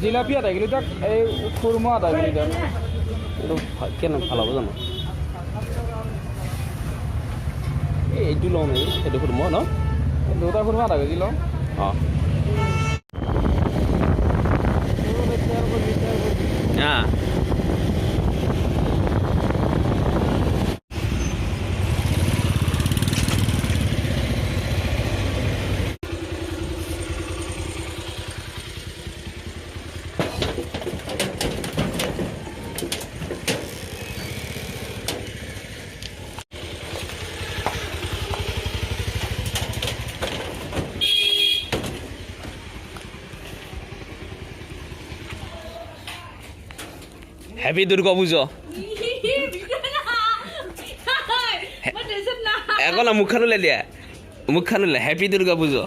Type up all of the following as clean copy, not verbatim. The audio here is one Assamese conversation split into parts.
জিলাপি আধা কিলো দিয়ক এই খুৰমা আধা কিলো দিয়ক এইটো কেনে ভাল হ'ব জানো এইটো লওঁ নেকি সেইটো খুৰমা ন দুটা খুৰমা আধা কেজি লওঁ অঁ হ্যাপি দুর্গা পুজো এখন না মুখখান উলাই দিয়া মুখখান উলাই হ্যাপি দুর্গা পুজো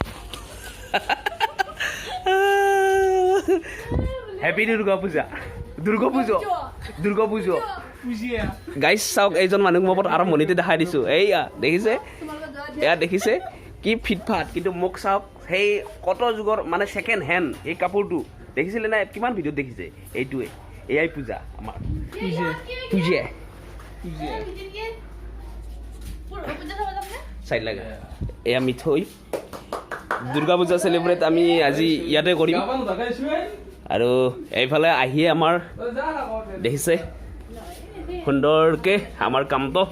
হ্যাপি দুর্গা পূজা দুর্গা পুজো দুর্গা পুজো গাইজ চাওক এইজন মানুহ মই আৰম্ভণিতে দেখাই দিছোঁ এইয়া দেখিছে এয়া দেখিছে কি ফিটফাট কিন্তু মোক চাওক সেই কত যুগৰ মানে ছেকেণ্ড হেণ্ড এই কাপোৰটো দেখিছিলে নাই কিমান ভিডিঅ'ত দেখিছে এইটোৱে এয়াই পূজা আমাৰ পূজা চাই লাগে এয়া মিঠৈ দুৰ্গা পূজা চেলিব্ৰেট আমি আজি ইয়াতে কৰিম আৰু এইফালে আহিয়ে আমাৰ দেখিছে সুন্দৰকে আমাৰ কামটো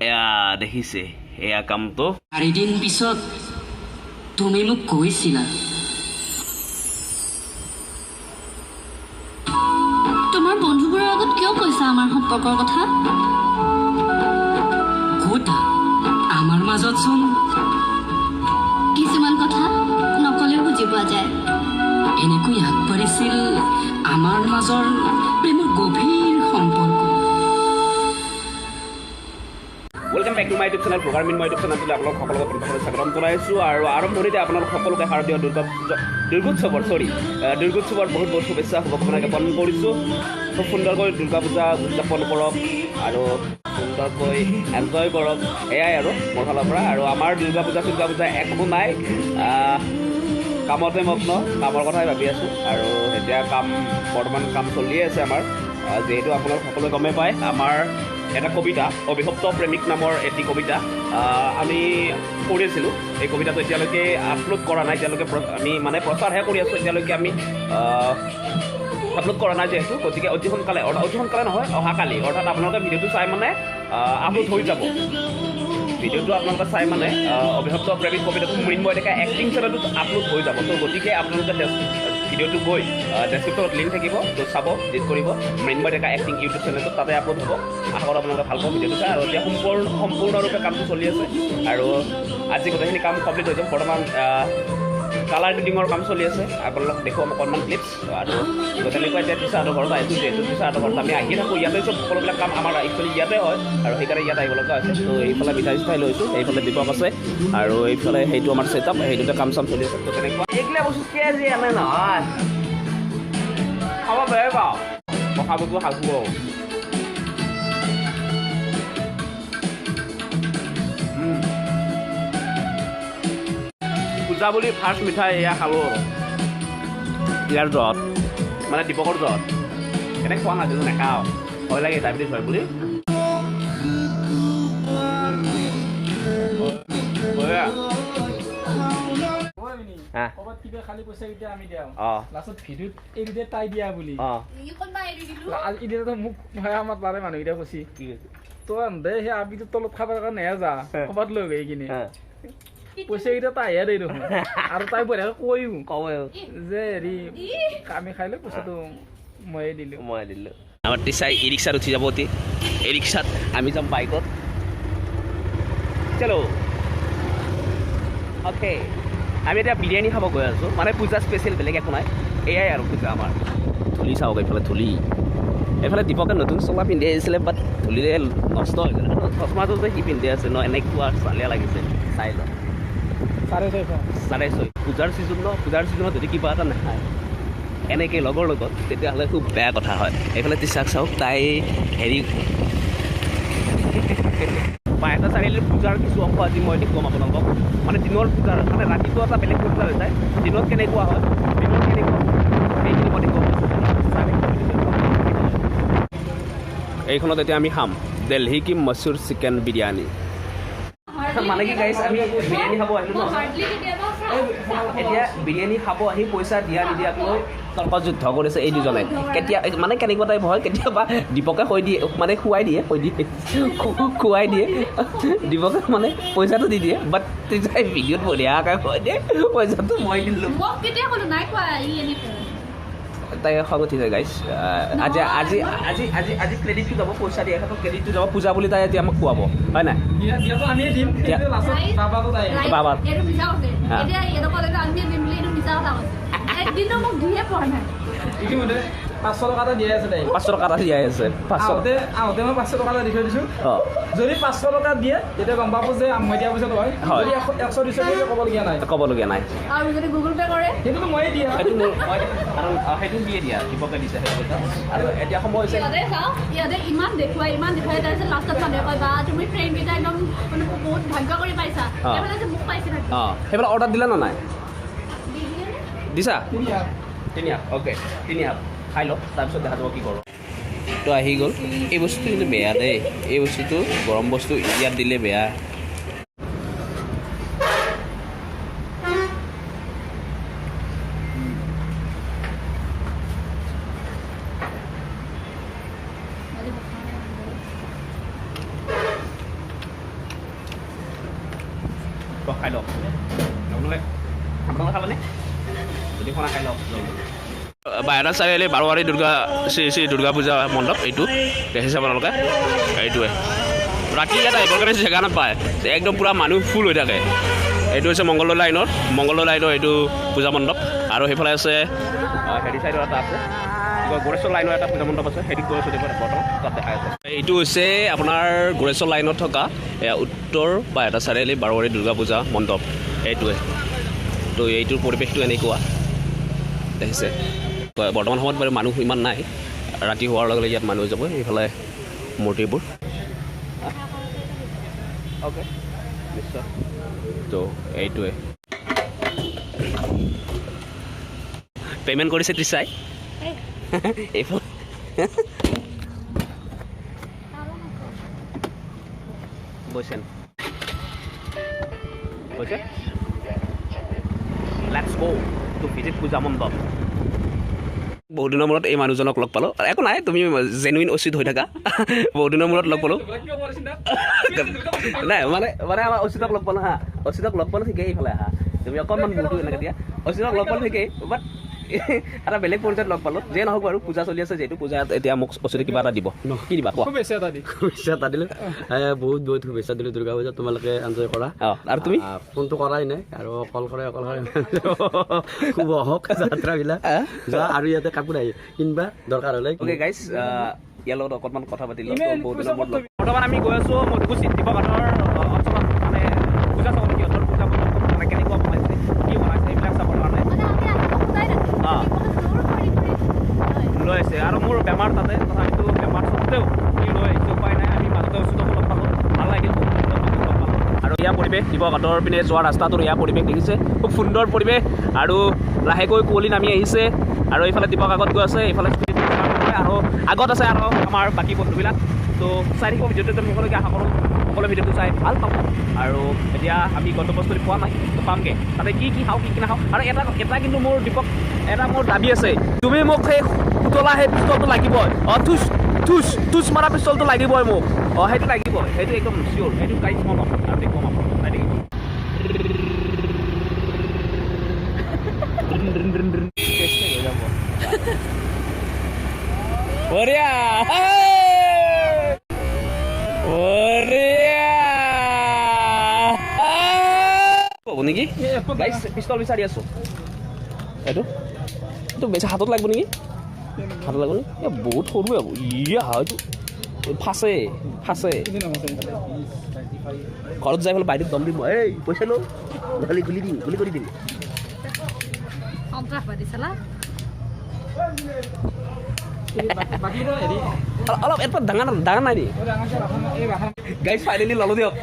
এয়া দেখিছে এয়া কামটো 4 দিন পিছত তুমি মোক কৈছিলা তোমাৰ বন্ধুবোৰৰ আগত কিয় কৈছা আমাৰ সম্পৰ্কৰ কথা কোটা আমাৰ মাজত চোন কিছুমান কথা নকলেও বুজি পোৱা যায় এনেকৈ আগবাঢ়িছিল আমাৰ মাজৰ প্ৰেমৰ গভীৰ সম্পৰ্ক welcome back to my YouTube channel programming my YouTube চেনেললৈ আপোনালোক সকলোকে প্ৰথমতে স্বাগতম জনাইছোঁ আৰু আৰম্ভণিতে আপোনালোক সকলোকে শাৰদীয় দুৰ্গোৎসৱৰ বহুত বহুত শুভেচ্ছা শুভকামনা জ্ঞাপন কৰিছোঁ খুব সুন্দৰকৈ দুৰ্গা পূজা উদযাপন কৰক আৰু সুন্দৰকৈ এনজয় কৰক এয়াই আৰু মোৰ ফালৰ পৰা আৰু আমাৰ দুৰ্গা পূজা একো নাই কামতে মগ্ন কামৰ কথাই ভাবি আছোঁ আৰু এতিয়া বৰ্তমান কাম চলিয়ে আছে আমাৰ যিহেতু আপোনালোক সকলোৱে গমেই পায় আমাৰ এটা কবিতা অভিশপ্ত প্ৰেমিক নামৰ এটি কবিতা আমি পঢ়িছিলোঁ এই কবিতাটো এতিয়ালৈকে আপলোড কৰা নাই এতিয়ালৈকে আমি মানে প্ৰচাৰহে কৰি আছোঁ এতিয়ালৈকে আমি আপলোড কৰা নাই যিহেতু গতিকে অতি সোনকালে নহয় অহাকালি অৰ্থাৎ আপোনালোকে ভিডিঅ'টো চাই মানে আপলোড হৈ যাব ভিডিঅ'টো আপোনালোকে চাই মানে অভিশপ্ত প্ৰেমিক কবিতাটো মৃন্ময় ডেকা এক্টিং চেনেলটোত আপলোড হৈ যাব তো গতিকে আপোনালোকে ভিডিঅ'টো গৈ ডেছক্ৰিপশ্যনত লিংক থাকিব তো চাব ভিজিট কৰিব মৃন্ময় ডেকা এক্টিং ইউটিউব চেনেলটোত তাতে আপলোড হ'ব আশা কৰোঁ আপোনালোকে ভাল পাব ভিডিঅ'টো চাই আৰু এতিয়া সম্পূৰ্ণৰূপে কামটো চলি আছে আৰু আজি গোটেইখিনি কাম কমপ্লিট হৈ যাব বৰ্তমান কালাৰ গ্ৰেডিঙৰ কাম চলি আছে আপোনালোক দেখুৱাম অকণমান ক্লিপছ আৰু তেনেকুৱা এতিয়া টিচাৰহঁতৰ ঘৰত আহিছোঁ যিহেতু টিচাৰহঁতৰ ঘৰত আমি আহি থাকোঁ ইয়াতে চব সকলোবিলাক কাম আমাৰ একচুৱেলি ইয়াতে হয় আৰু সেইকাৰণে ইয়াত আহিব লগা হৈছে তো এইফালে মিঠাই চিঠাই লৈছোঁ এইফালে দীপক আছে আৰু এইফালে সেইটো আমাৰ ছেটআপ সেইটোতে কাম চাম চলি আছে তো তেনেকুৱা এইগিলা বস্তু কেজি আনে নহয় খাব বেয়া পাওঁ পঢ়াবতো সাজু পূজা বুলি ফাৰ্ষ্ট মিঠাই এয়া খালোঁ ইয়াৰ জত মানে দীপকৰ জত এনে খোৱা নাছিলোঁ নেখাওঁ ভয় লাগে ডায়েবেটিছ হয় বুলি মানুহকেইটা কৈছি তই দে সেই আবিটো তলত খাবৰ কাৰণেহে যা ক'ৰবাত লৈ গৈ কিনে পইচা কেইটা তাইহে দেই দেখোন আৰু তাই বঢ়িয়াকৈ কৈও যে হেৰি আমি খাই লৈ পইচাটো ময়ে দিলোঁ আমাৰ টিচাৰ ই ৰিক্সাত উঠি যাব অতি এই ৰিক্সাত আমি যাম বাইকত চলো অ'কে আমি এতিয়া বিৰিয়ানী খাব গৈ আছোঁ মানে পূজা স্পেচিয়েল বেলেগ একো নাই এয়াই আৰু পূজা আমাৰ ধূলি চাওক এইফালে ধূলি এইফালে দীপকে নতুন চোলা পিন্ধি আহিছিলে বাট ধূলিৰে নষ্ট হৈছিলে চশমাটো যে সি পিন্ধি আছে ন এনেকুৱা চালিয়া লাগিছে চাই লওঁ 650 পূজাৰ ছিজনত যদি কিবা এটা নাখায় এনেকৈ লগৰ লগত তেতিয়াহ'লে খুব বেয়া কথা হয় এইফালে টিচাক চাওক তাই হেৰি বাইহাটা চাৰিআলিৰ পূজাৰ কিছু অংশ আজি মই দেখুৱাম আপোনালোকক মানে দিনৰ পূজাৰ মানে ৰাতিটো এটা বেলেগ পূজা হৈ যায় দিনত কেনেকুৱা হয় এইখনত এতিয়া আমি খাম দিল্লী কি মচুৰ চিকেন বিৰিয়ানী মানে কি গাইছ আমি বিৰিয়ানী খাব আহিলোঁ ন এতিয়া বিৰিয়ানী খাব আহি পইচা দিয়া নিদিয়াক লৈ তৰ্ক যুদ্ধ কৰিছে এই দুজনে কেতিয়া মানে কেনেকুৱা টাইপ হয় কেতিয়াবা দীপকে কৈ দিয়ে মানে খুৱাই দিয়ে দীপকে মানে পইচাটো দি দিয়ে বাট তেতিয়া ভিডিঅ'ত বঢ়িয়াকৈ কৈ দিয়ে পইচাটো মই দিলোঁ তাই খং উঠিছে গাইছ আজি ক্ৰেডিটটো যাব পইচা দিয়া ক্ষেত্ৰত ক্ৰেডিটটো যাব পূজা বুলি তাই এতিয়া আমাক খুৱাব হয় নাই বাবা ইতিমধ্যে 500 টকা এটা দিয়াই আছে তাই 500 টকা এটা দিয়াই আছে আহোঁতে মই 500 টকা এটা দি থৈ দিছোঁ যদি 500 টকা দিয়ে তেতিয়া গম পাব যে মই দিয়া পইচাটো হয় যদি 100 200 দিয়ে ক'বলগীয়া নাই আৰু যদি গুগল পে কৰে সেইটোতো ময়ে দিয়া সেইটো মোৰ কাৰণ সেইটো দিয়ে দিয়া দীপকে দিছে সেইটো পইচা আৰু এতিয়া সময় হৈছে ইয়াতে ইমান দেখুৱাই তাৰপিছত লাষ্টত মানুহে কয় বা তুমি ফ্ৰেণ্ডকেইটা একদম মানে বহুত ভাগ্য কৰি পাইছা সেইবিলাক যে মোক পাইছে না সেইবিলাক অৰ্ডাৰ দিলা নে নাই দিছা 3 হাফ অ'কে 3 হাফ খাই লওক তাৰপিছত দেখা যাব কি কৰোঁ তো আহি গ'ল এই বস্তুটো কিন্তু বেয়া দেই এই বস্তুটো গৰম বস্তু ইয়াত দিলে বেয়া খাই লওক আপোনালোকে খাবনে যদি খোৱা খাই লওক বাহিৰত চাৰিআলি বাৰোৱাৰী শ্ৰী দুৰ্গা পূজা মণ্ডপ এইটো দেখিছে আপোনালোকে এইটোৱে ৰাতি ইয়াত আহিবৰ কাৰণে জেগা নাপায় একদম পূৰা মানুহ ফুল হৈ থাকে এইটো হৈছে মংগলদৈ লাইনৰ এইটো পূজা মণ্ডপ আৰু সেইফালে আছে হেৰি চাইডৰ এটা আছে গড়েশ্বৰ লাইনৰ এটা পূজা মণ্ডপ আছে সেইটো গৈ বৰ্তমান তাত দেখাই আছে এইটো হৈছে আপোনাৰ গড়েশ্বৰ লাইনত থকা উত্তৰ বাহিৰত চাৰিআলি বাৰোৱাৰী দুৰ্গা পূজা মণ্ডপ এইটোৱে তো এইটোৰ পৰিৱেশটো এনেকুৱা দেখিছে বৰ্তমান সময়ত বাৰু মানুহ ইমান নাই ৰাতি হোৱাৰ লগে লগে ইয়াত মানুহ যাব এইফালে মূৰ্তিবোৰ অ'কে নিশ্চয় তো এইটোৱে পে'মেণ্ট কৰিছে ত্ৰিচাই এইফালে বৈছেন কৈছে লেটছ গো টু ভিজিট পূজা মণ্ডপ বহুত দিনৰ মূৰত এই মানুহজনক লগ পালোঁ একো নাই তুমি জেনুইন উচিত হৈ থাকা বহুত দিনৰ মূৰত লগ পালোঁ নাই মানে আমাৰ অচিতক লগ পালোঁ অচিতক লগ পালোঁ ঠিকেই এইফালে তুমি অকণমান বহুতো এনেকৈ দিয়া অচিতক লগ পালোঁ ঠিকেই বাট এটা বেলেগ পৰ্যায়ত লগ পালোঁ যে নহওক বাৰু পূজা চলি আছে যিহেতু পূজাত এতিয়া মোক অচিতে কিবা এটা দিব কি দিবা কোৱা শুভেচ্ছা এটা দিলোঁ বহুত শুভেচ্ছা দিলোঁ দুৰ্গা পূজা তোমালোকে এনজয় কৰা আৰু তুমি ফোনটো কৰাই নাই আৰু কল কৰে খুব হওক যাত্ৰাবিলাক যোৱা আৰু ইয়াতে কাপোৰ আহি কিনিবা দৰকাৰ হ'লে অ'কে গাইজ ইয়াৰ লগত অকণমান কথা পাতিলোঁ বহুত দিনৰ মূৰত বৰ্তমান আমি গৈ আছোঁ মধুকুচি শিৱঘাটৰ অঞ্চলত মানে পূজা চাবলৈ সিহঁতৰ পূজা মানে কেনেকুৱা বনাইছে কি বনাইছে এইবিলাক চাবৰ কাৰণে লৈ আহিছে আৰু মোৰ বেমাৰ তাতে তথাপিতো বেমাৰ স্বত্তেও কি লৈ আহিছে উপায় নাই আমি মাজতে ওচৰত লগ পালোঁ ভাল লাগিল আৰু ইয়াৰ পৰিৱেশ শিৱঘাটৰ পিনে যোৱা ৰাস্তাটোৰ ইয়াৰ পৰিৱেশ দেখিছে খুব সুন্দৰ পৰিৱেশ আৰু লাহেকৈ কুঁৱলী নামি আহিছে আৰু এইফালে দীপক আগত গৈ আছে এইফালে আৰু আগত আছে আৰু আমাৰ বাকী বন্ধুবিলাক তো চাই থাকিব ভিডিঅ'টো একদম শেষলৈকে আশা কৰোঁ সকলো ভিডিঅ'টো চাই ভাল পাব আৰু এতিয়া আমি গন্তব্যস্থলী পোৱা নাই তো পামগৈ তাতে কি খাওঁ কি নাখাওঁ আৰু এটা কিন্তু মোৰ দীপক এটা মোৰ দাবী আছে তুমি মোক সেই পুতলা সেই পিষ্টলটো লাগিবই থুচ মৰা পিষ্টলটো লাগিবই মোক সেইটো লাগিবই সেইটো একদম চিয়'ৰ সেইটো গাইজ মই ল'ম আৰু দেখুৱাম আপোনাক চাই থাকিব বঢ়িয়া ক'ব নেকি গাইজ পিষ্টল বিচাৰি আছোঁ এইটো বেছি হাতত লাগিব নেকি হাতত লাগিব নেকি বহুত সৰু হ'ব এইটো ফাঁচে ঘৰত যাই পেলাই বাইদেউক দম দিম এই পইচা লওঁ গুলি কৰি দিম অলপ এৰপৰ ডাঙৰ নাই নি গাইজ ফাইনেলি ললো দিয়ক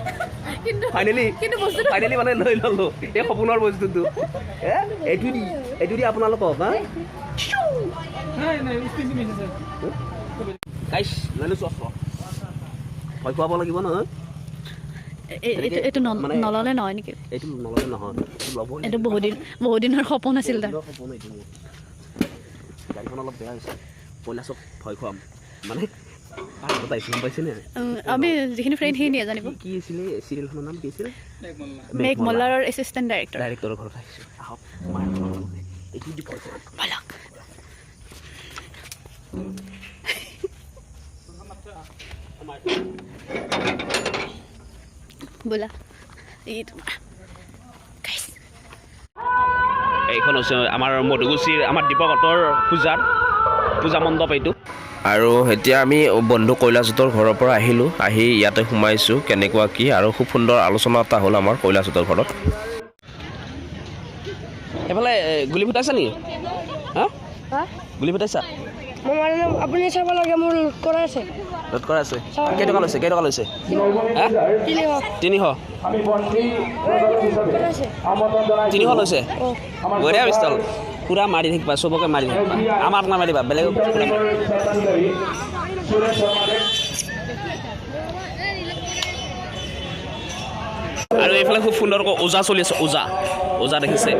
ফাইনেলি মানে লৈ ললো এই সপোনৰ বস্তুটো এইটো দি আপোনালোকক গাইজ লৈ লৈছোঁ ভয় খুৱাব লাগিব নহয় এইটো নললে নহয় নেকি এইটো নল'লে নহয় এইটো বহুত দিনৰ সপোন আছিল তাৰ সপোন এইটো মোৰ গাড়ীখন অলপ বেয়া হৈছে কৈলাশক ভয় খুৱাম মানে পাইছেনে আমি যিখিনি ফ্ৰেণ্ড সেইখিনি জানিব কি আছিলে চিৰিয়েলখনৰ নাম কি আছিলে মেঘ মল্লাৰৰ এছিষ্টেণ্ট ডাইৰেক্টৰৰ ঘৰত আহিছোঁ আহক এইটো দি ভয় খুৱাম বোলা এইখন হৈছে আমাৰ মধুগুচিৰ আমাৰ দীপকহঁতৰ পূজা মণ্ডপ এইটো আৰু এতিয়া আমি বন্ধু কৈলাশহঁতৰ ঘৰৰ পৰা আহিলোঁ আহি ইয়াতে সোমাইছোঁ কেনেকুৱা কি আৰু খুব সুন্দৰ আলোচনা এটা হ'ল আমাৰ কৈলাশহঁতৰ ঘৰত এইফালে গুলি ফুটাইছা নেকি হা গুলি ফুটাইছা আপুনি চাব লাগে মোৰ লোড কৰা আছে লোড কৰা আছে কেইটকা লৈছে হা 300 লৈছে বঢ়িয়া পিষ্টল পুৰা মাৰি থাকিবা চবকে মাৰি থাকিবা আমাক নামাৰিবা বেলেগক আৰু এইফালে খুব সুন্দৰকৈ ওজা চলি আছে ওজা দেখিছে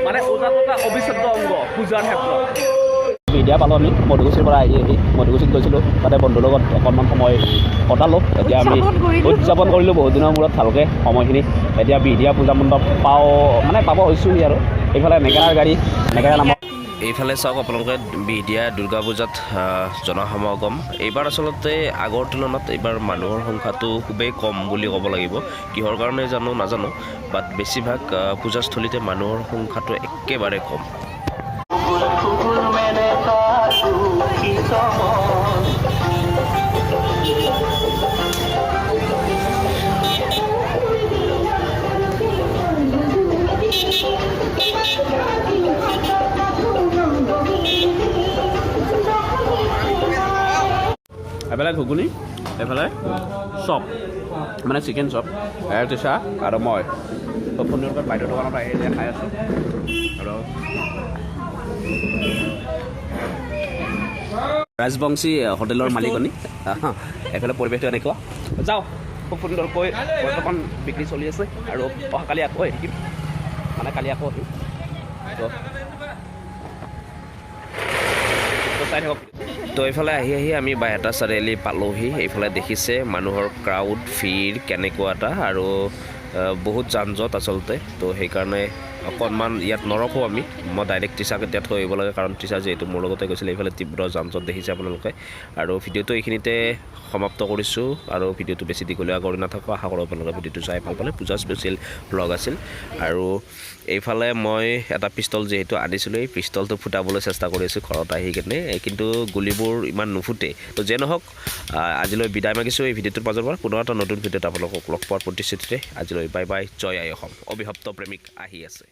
মানে ওজাটো এটা অবিচ্ছেদ্য অংগ পূজাৰ ক্ষেত্ৰত বিদ্যা পালোঁ আমি মধুগুচিৰ পৰা আহি মধুগুচিত গৈছিলোঁ তাতে বন্ধুৰ লগত অকণমান সময় কটালোঁ এতিয়া আমি উদযাপন কৰিলোঁ বহুত দিনৰ মূৰত ভালকৈ সময়খিনি এতিয়া বিদ্যা পূজা মণ্ডপ পাব হৈছোঁহি আৰু এইফালে নেগেৰাৰ গাড়ী নেগেৰা নামত এইফালে চাওক আপোনালোকে বিহদিয়া দুৰ্গা পূজাত জনসমাগম এইবাৰ আচলতে আগৰ তুলনাত এইবাৰ মানুহৰ সংখ্যাটো খুবেই কম বুলি ক'ব লাগিব কিহৰ কাৰণে নাজানো বাট বেছিভাগ পূজাস্থলীতে মানুহৰ সংখ্যাটো একেবাৰে কম এইফালে ঘুগুনি এইফালে চপ মানে চিকেন চপ তিছা আৰু মই খুব সুন্দৰকৈ বাইদেউ দোকানত আহি এতিয়া খাই আছোঁ আৰু ৰাজবংশী হোটেলৰ মালিকনী এইফালে পৰিৱেশটো এনেকুৱা যাওঁ খুব সুন্দৰকৈ বৰ্তমান বিক্ৰী চলি আছে আৰু অহাকালি আকৌ আহিম কালি আকৌ আহিম চাই থাকক তো এইফালে আহি আমি বাইহাটা চাৰিআলি পালোহি এইফালে দেখিছে মানুহৰ ক্ৰাউড ভিৰ কেনেকুৱা এটা আৰু বহুত যান জঁট আচলতে তো সেইকাৰণে অকণমান ইয়াত নৰখোঁ আমি মই ডাইৰেক্ট টিচাক এতিয়া থৈ আহিব লাগে কাৰণ টিচাৰ যিহেতু মোৰ লগতে গৈছিলে এইফালে তীব্ৰ যান জঁট দেখিছে আপোনালোকে আৰু ভিডিঅ'টো এইখিনিতে সমাপ্ত কৰিছোঁ আৰু ভিডিঅ'টো বেছি দীঘলীয়া কৰি নাথাকোঁ আশা কৰোঁ আপোনালোকে ভিডিঅ'টো চাই ভাল পালে পূজা স্পেচিয়েল ব্লগ আছিল আৰু এইফালে মই এটা পিষ্টল যিহেতু আনিছিলোঁ এই পিষ্টলটো ফুটাবলৈ চেষ্টা কৰি আছোঁ ঘৰত আহি কিনে কিন্তু গুলিবোৰ ইমান নুফুটে তো যে নহওক আজিলৈ বিদায় মাগিছোঁ এই ভিডিঅ'টোৰ মাজৰ পৰা পুনৰ এটা নতুন ভিডিঅ'ত আপোনালোকক লগ পোৱাৰ প্ৰতিশ্ৰুতিৰে আজিলৈ বাই বাই জয় আই অসম অবিভক্ত প্ৰেমিক আহি আছে